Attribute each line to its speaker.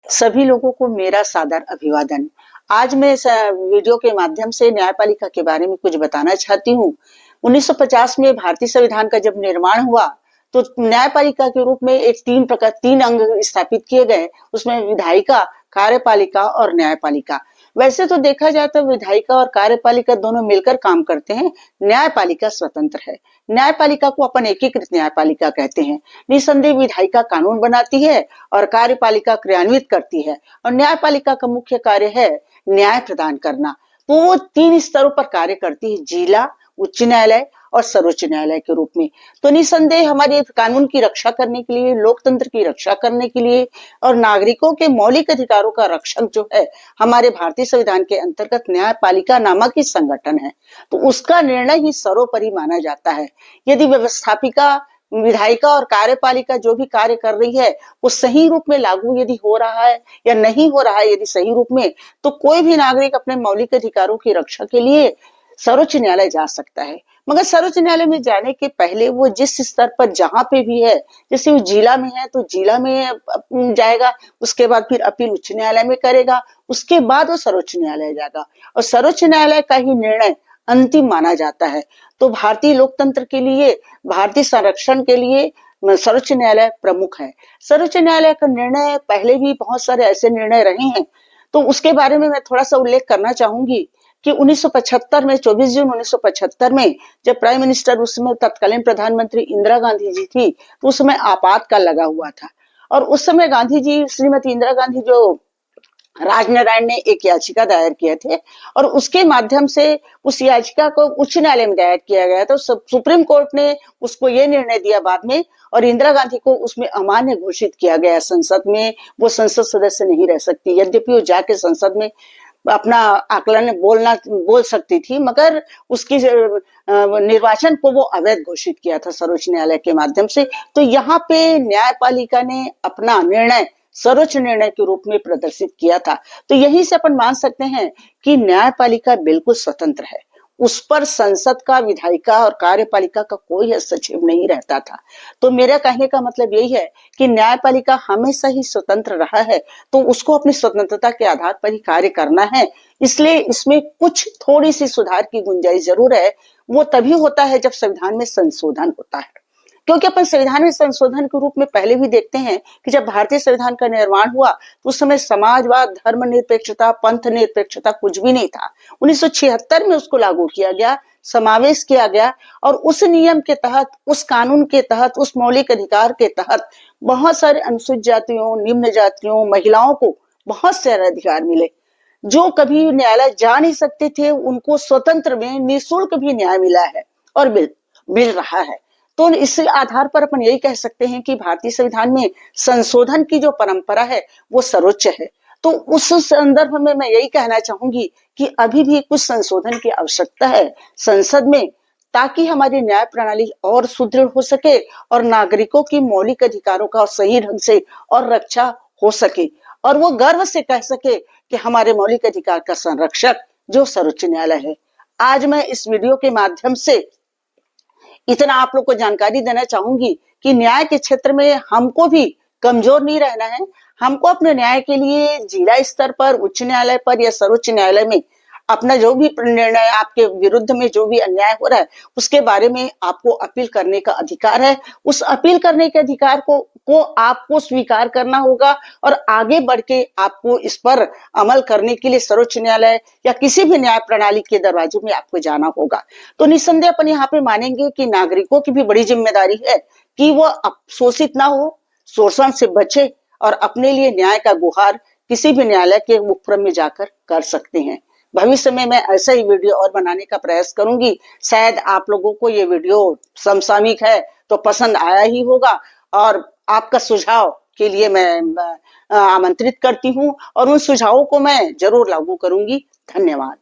Speaker 1: सभी लोगों को मेरा सादर अभिवादन। आज मैं इस वीडियो के माध्यम से न्यायपालिका के बारे में कुछ बताना चाहती हूँ। 1950 में भारतीय संविधान का जब निर्माण हुआ तो न्यायपालिका के रूप में तीन अंग स्थापित किए गए। उसमें विधायिका, कार्यपालिका और न्यायपालिका। वैसे तो देखा जाए तो विधायिका और कार्यपालिका दोनों मिलकर काम करते हैं। न्यायपालिका स्वतंत्र है। न्यायपालिका को अपन एकीकृत न्यायपालिका कहते हैं। निसंदेह विधायिका कानून बनाती है और कार्यपालिका क्रियान्वित करती है और न्यायपालिका का मुख्य कार्य है न्याय प्रदान करना। तो वो तीन स्तरों पर कार्य करती है, जिला, उच्च न्यायालय और सर्वोच्च न्यायालय के रूप में। तो निसंदेह हमारे कानून की रक्षा करने के लिए, लोकतंत्र की रक्षा करने के लिए और नागरिकों के मौलिक अधिकारों का रक्षक जो है हमारे भारतीय संविधान के अंतर्गत न्यायपालिका नामक ही संगठन है। तो उसका निर्णय ही सर्वोपरि माना जाता है। यदि व्यवस्थापिका, विधायिका और कार्यपालिका जो भी कार्य कर रही है वो सही रूप में लागू यदि हो रहा है या नहीं हो रहा है, यदि सही रूप में, तो कोई भी नागरिक अपने मौलिक अधिकारों की रक्षा के लिए सर्वोच्च न्यायालय जा सकता है। मगर सर्वोच्च न्यायालय में जाने के पहले वो जिस स्तर पर जहां पे भी है, जैसे वो जिला में है तो जिला में जाएगा, उसके बाद फिर अपील उच्च न्यायालय में करेगा, उसके बाद वो सर्वोच्च न्यायालय जाएगा और सर्वोच्च न्यायालय का ही निर्णय अंतिम माना जाता है। तो भारतीय लोकतंत्र के लिए, भारतीय संरक्षण के लिए सर्वोच्च न्यायालय प्रमुख है। सर्वोच्च न्यायालय का निर्णय, पहले भी बहुत सारे ऐसे निर्णय रहे हैं तो उसके बारे में मैं थोड़ा सा उल्लेख करना चाहूंगी कि 1975 में, 24 जून 1975 में जब प्राइम मिनिस्टर, उस समय तत्कालीन प्रधानमंत्री इंदिरा गांधी जी थी, तो उस समय आपातकाल लगा हुआ था और उस समय गांधी जी, श्रीमती इंदिरा गांधी जो राजनारायण ने एक याचिका दायर किए थे और उसके माध्यम से उस याचिका को उच्च न्यायालय में दायर किया गया। तो सुप्रीम कोर्ट ने उसको ये निर्णय दिया बाद में और इंदिरा गांधी को उसमें अमान्य घोषित किया गया। संसद में वो संसद सदस्य नहीं रह सकती, यद्यपि वो जाके संसद में अपना आकलन बोल सकती थी, मगर उसकी निर्वाचन को वो अवैध घोषित किया था सर्वोच्च न्यायालय के माध्यम से। तो यहाँ पे न्यायपालिका ने अपना निर्णय सर्वोच्च निर्णय के रूप में प्रदर्शित किया था। तो यही से अपन मान सकते हैं कि न्यायपालिका बिल्कुल स्वतंत्र है। उस पर संसद का, विधायिका और कार्यपालिका का कोई हस्तक्षेप नहीं रहता था। तो मेरा कहने का मतलब यही है कि न्यायपालिका हमेशा ही स्वतंत्र रहा है, तो उसको अपनी स्वतंत्रता के आधार पर ही कार्य करना है। इसलिए इसमें कुछ थोड़ी सी सुधार की गुंजाइश जरूर है। वो तभी होता है जब संविधान में संशोधन होता है, क्योंकि अपन संविधान में संशोधन के रूप में पहले भी देखते हैं कि जब भारतीय संविधान का निर्माण हुआ तो उस समय समाजवाद, धर्मनिरपेक्षता, पंथ निरपेक्षता कुछ भी नहीं था। 1976 में उसको लागू किया गया, समावेश किया गया और उस नियम के तहत, उस कानून के तहत, उस मौलिक अधिकार के तहत बहुत सारे अनुसूचित जातियों, निम्न जातियों, महिलाओं को बहुत सारे अधिकार मिले। जो कभी न्यायालय जा नहीं सकते थे उनको स्वतंत्र में निःशुल्क भी न्याय मिला है और मिल रहा है। तो इस आधार पर अपन यही कह सकते हैं कि भारतीय संविधान में संशोधन की जो परंपरा है वो सर्वोच्च है। तो उस संदर्भ में मैं यही कहना चाहूंगी कि अभी भी कुछ संशोधन की आवश्यकता है संसद में, ताकि हमारी न्याय प्रणाली और सुदृढ़ हो सके और नागरिकों की मौलिक अधिकारों का सही ढंग से और रक्षा हो सके और वो गर्व से कह सके कि हमारे मौलिक अधिकार का संरक्षक जो सर्वोच्च न्यायालय है। आज मैं इस वीडियो के माध्यम से इतना आप लोग को जानकारी देना चाहूंगी कि न्याय के क्षेत्र में हमको भी कमजोर नहीं रहना है। हमको अपने न्याय के लिए जिला स्तर पर, उच्च न्यायालय पर या सर्वोच्च न्यायालय में अपना जो भी निर्णय, आपके विरुद्ध में जो भी अन्याय हो रहा है उसके बारे में आपको अपील करने का अधिकार है। उस अपील करने के अधिकार को आपको स्वीकार करना होगा और आगे बढ़ के आपको इस पर अमल करने के लिए सर्वोच्च न्यायालय या किसी भी न्याय प्रणाली के दरवाजे में आपको जाना होगा। तो निसंदेह अपन यहाँ पे मानेंगे कि नागरिकों की भी बड़ी जिम्मेदारी है कि वो शोषित ना हो, शोषण से बचे और अपने लिए न्याय का गुहार किसी भी न्यायालय के उपक्रम में जाकर कर सकते हैं। भविष्य में मैं ऐसा ही वीडियो और बनाने का प्रयास करूंगी। शायद आप लोगों को ये वीडियो समसामयिक है तो पसंद आया ही होगा और आपका सुझाव के लिए मैं आमंत्रित करती हूँ और उन सुझावों को मैं जरूर लागू करूंगी। धन्यवाद।